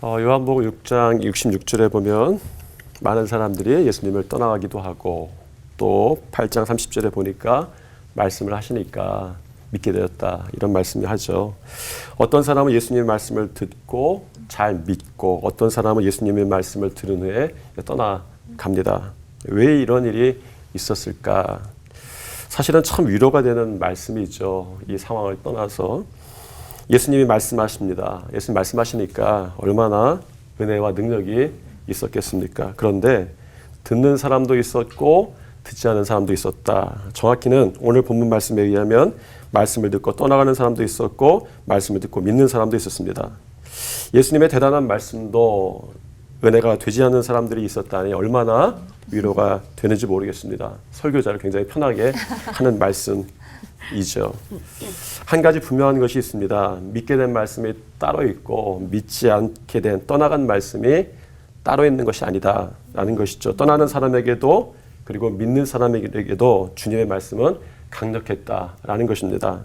요한복음 6장 66절에 보면 많은 사람들이 예수님을 떠나가기도 하고 또 8장 30절에 보니까 말씀을 하시니까 믿게 되었다 이런 말씀을 하죠. 어떤 사람은 예수님의 말씀을 듣고 잘 믿고 어떤 사람은 예수님의 말씀을 들은 후에 떠나갑니다. 왜 이런 일이 있었을까? 사실은 참 위로가 되는 말씀이죠. 이 상황을 떠나서 예수님이 말씀하십니다. 예수님 말씀하시니까 얼마나 은혜와 능력이 있었겠습니까? 그런데 듣는 사람도 있었고 듣지 않은 사람도 있었다. 정확히는 오늘 본문 말씀에 의하면 말씀을 듣고 떠나가는 사람도 있었고 말씀을 듣고 믿는 사람도 있었습니다. 예수님의 대단한 말씀도 은혜가 되지 않는 사람들이 있었다니 얼마나 위로가 되는지 모르겠습니다. 설교자를 굉장히 편하게 하는 말씀이죠. 한 가지 분명한 것이 있습니다. 믿게 된 말씀이 따로 있고 믿지 않게 된 떠나간 말씀이 따로 있는 것이 아니다라는 것이죠. 떠나는 사람에게도 그리고 믿는 사람에게도 주님의 말씀은 강력했다라는 것입니다.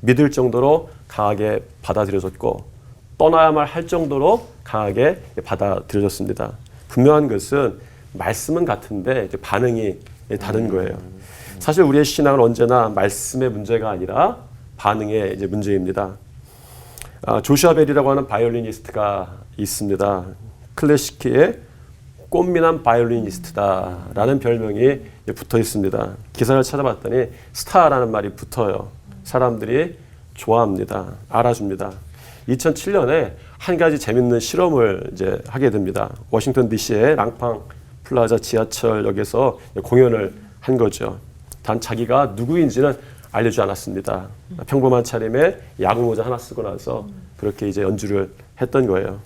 믿을 정도로 강하게 받아들여졌고 떠나야만 할 정도로 강하게 받아들여졌습니다. 분명한 것은 말씀은 같은데 반응이 다른 거예요. 사실 우리의 신앙은 언제나 말씀의 문제가 아니라 반응의 문제입니다. 조슈아 벨이라고 하는 바이올리니스트가 있습니다. 클래식키의 꽃미남 바이올리니스트다라는 별명이 붙어 있습니다. 기사를 찾아봤더니 스타라는 말이 붙어요. 사람들이 좋아합니다. 알아줍니다. 2007년에 한 가지 재밌는 실험을 하게 됩니다. 워싱턴 DC의 랑팡 플라자 지하철역에서 공연을 한 거죠. 단 자기가 누구인지는 알려주지 않았습니다. 평범한 차림에 야구 모자 하나 쓰고 나서 그렇게 연주를 했던 거예요.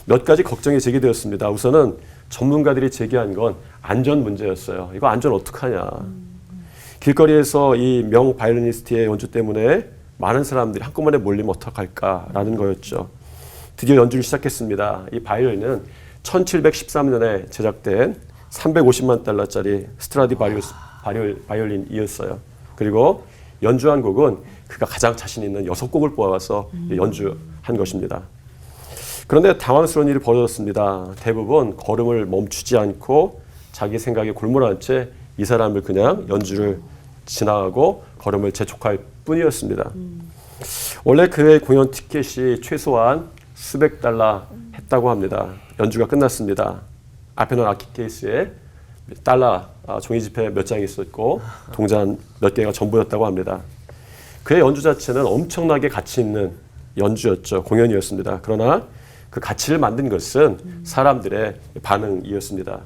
몇 가지 걱정이 제기되었습니다. 우선은 전문가들이 제기한 건 안전 문제였어요. 이거 안전 어떡하냐. 길거리에서 이 명 바이올리니스트의 연주 때문에 많은 사람들이 한꺼번에 몰리면 어떡할까라는 거였죠. 드디어 연주를 시작했습니다. 이 바이올린은 1713년에 제작된 350만 달러짜리 스트라디바리우스 바이올린이었어요. 그리고 연주한 곡은 그가 가장 자신 있는 6곡을 뽑아서 연주한 것입니다. 그런데 당황스러운 일이 벌어졌습니다. 대부분 걸음을 멈추지 않고 자기 생각에 골몰한 채 이 사람을 그냥 연주를 지나가고 걸음을 재촉할 뿐이었습니다. 원래 그의 공연 티켓이 최소한 수백 달러 했다고 합니다. 연주가 끝났습니다. 앞에는 아키 케이스에 달러 종이지폐 몇 장이 있었고 동전 몇 개가 전부였다고 합니다. 그의 연주 자체는 엄청나게 가치 있는 연주였죠. 공연이었습니다. 그러나 그 가치를 만든 것은 사람들의 반응이었습니다.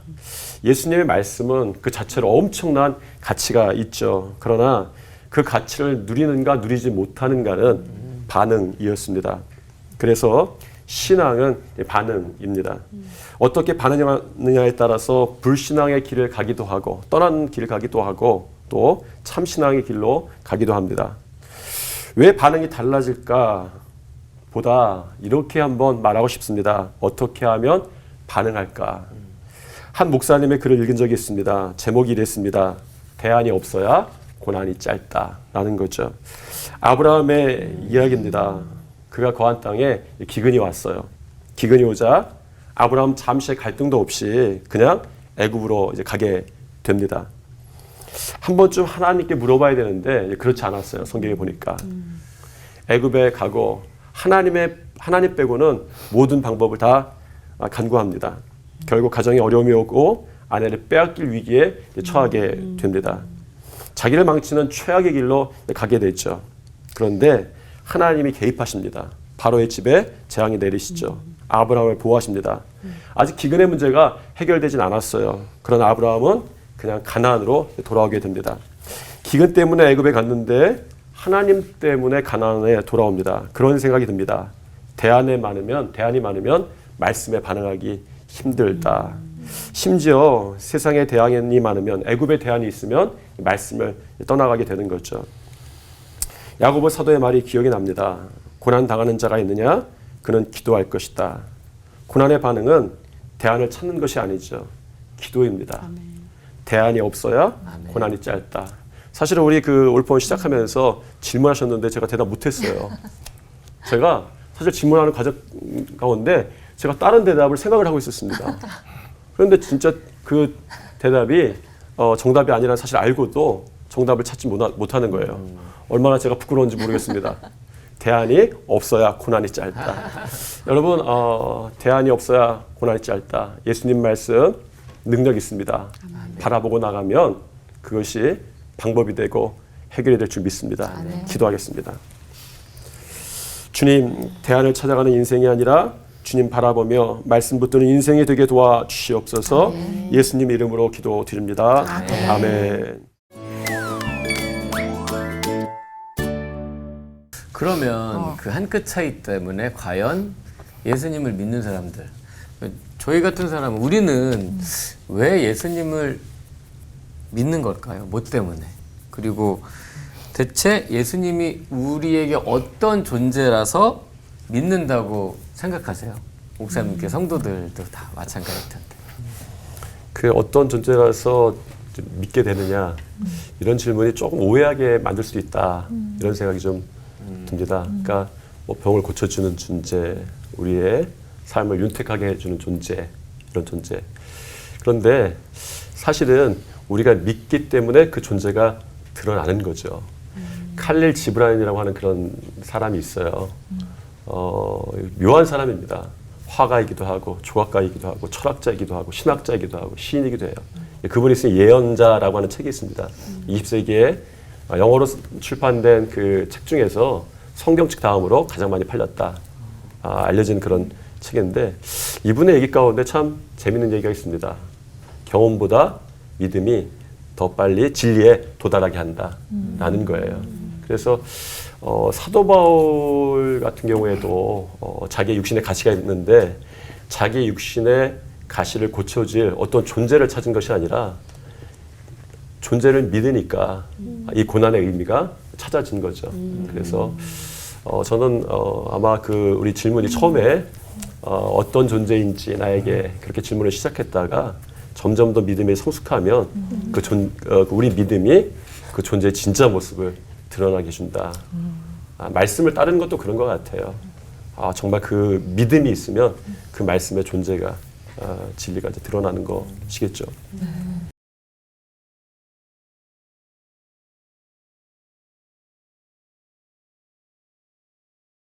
예수님의 말씀은 그 자체로 엄청난 가치가 있죠. 그러나 그 가치를 누리는가 누리지 못하는가는 반응이었습니다. 그래서 신앙은 반응입니다. 어떻게 반응하느냐에 따라서 불신앙의 길을 가기도 하고 떠나는 길을 가기도 하고 또 참신앙의 길로 가기도 합니다. 왜 반응이 달라질까? 보다 이렇게 한번 말하고 싶습니다. 어떻게 하면 반응할까? 한 목사님의 글을 읽은 적이 있습니다. 제목이 이랬습니다. 대안이 없어야 고난이 짧다라는 거죠. 아브라함의 이야기입니다. 그가 거한 땅에 기근이 왔어요. 기근이 오자 아브라함 잠시의 갈등도 없이 그냥 애굽으로 가게 됩니다. 한 번쯤 하나님께 물어봐야 되는데 그렇지 않았어요. 성경에 보니까 애굽에 가고 하나님 빼고는 모든 방법을 다 간구합니다. 결국 가정에 어려움이 오고 아내를 빼앗길 위기에 처하게 됩니다. 자기를 망치는 최악의 길로 가게 되죠. 그런데 하나님이 개입하십니다. 바로의 집에 재앙이 내리시죠. 아브라함을 보호하십니다. 아직 기근의 문제가 해결되진 않았어요. 그러나 아브라함은 그냥 가나안으로 돌아오게 됩니다. 기근 때문에 애굽에 갔는데 하나님 때문에 가나안에 돌아옵니다. 그런 생각이 듭니다. 대안이 많으면 말씀에 반응하기 힘들다. 심지어 세상에 대안이 많으면 애굽에 대안이 있으면 말씀을 떠나가게 되는 거죠. 야고보 사도의 말이 기억이 납니다. 고난 당하는 자가 있느냐? 그는 기도할 것이다. 고난의 반응은 대안을 찾는 것이 아니죠. 기도입니다. 아멘. 대안이 없어야 아멘. 고난이 짧다. 사실은 우리 올폰 시작하면서 질문하셨는데 제가 대답 못했어요. 제가 사실 질문하는 과정 가운데 제가 다른 대답을 생각을 하고 있었습니다. 그런데 진짜 그 대답이 정답이 아니라는 사실 알고도 정답을 찾지 못하는 거예요. 얼마나 제가 부끄러운지 모르겠습니다. 대안이 없어야 고난이 짧다. 여러분, 대안이 없어야 고난이 짧다. 예수님 말씀 능력 있습니다. 바라보고 나가면 그것이 방법이 되고 해결이 될 줄 믿습니다. 기도하겠습니다. 주님, 대안을 찾아가는 인생이 아니라 주님 바라보며 말씀 붙드는 인생이 되게 도와주시옵소서. 예수님 이름으로 기도드립니다. 아멘. 그러면 그 한 끗 차이 때문에 과연 예수님을 믿는 사람들, 저희 같은 사람은 우리는 왜 예수님을 믿는 걸까요? 뭐 때문에? 그리고 대체 예수님이 우리에게 어떤 존재라서 믿는다고 생각하세요? 목사님께 성도들도 다 마찬가지일 텐데. 그 어떤 존재라서 믿게 되느냐 이런 질문이 조금 오해하게 만들 수 있다 이런 생각이 좀 듭니다. 그러니까 뭐 병을 고쳐주는 존재, 우리의 삶을 윤택하게 해주는 존재, 이런 존재. 그런데 사실은 우리가 믿기 때문에 그 존재가 드러나는 거죠. 칼릴 지브란이라고 하는 그런 사람이 있어요. 묘한 사람입니다. 화가이기도 하고 조각가이기도 하고 철학자이기도 하고 신학자이기도 하고 시인이기도 해요. 그분이 쓴 예언자라고 하는 책이 있습니다. 20세기에 영어로 출판된 그 책 중에서 성경책 다음으로 가장 많이 팔렸다. 알려진 그런 책인데 이분의 얘기 가운데 참 재밌는 얘기가 있습니다. 경험보다 믿음이 더 빨리 진리에 도달하게 한다라는 거예요. 그래서 사도 바울 같은 경우에도 자기의 육신의 가시가 있는데 자기의 육신의 가시를 고쳐질 어떤 존재를 찾은 것이 아니라 존재를 믿으니까 이 고난의 의미가 찾아진 거죠. 그래서 저는 아마 그 우리 질문이 처음에 어떤 존재인지 나에게 그렇게 질문을 시작했다가 점점 더 믿음이 성숙하면 우리 믿음이 그 존재의 진짜 모습을 드러나게 해준다. 말씀을 따르는 것도 그런 것 같아요. 정말 그 믿음이 있으면 그 말씀의 존재가 진리가 이제 드러나는 것이겠죠.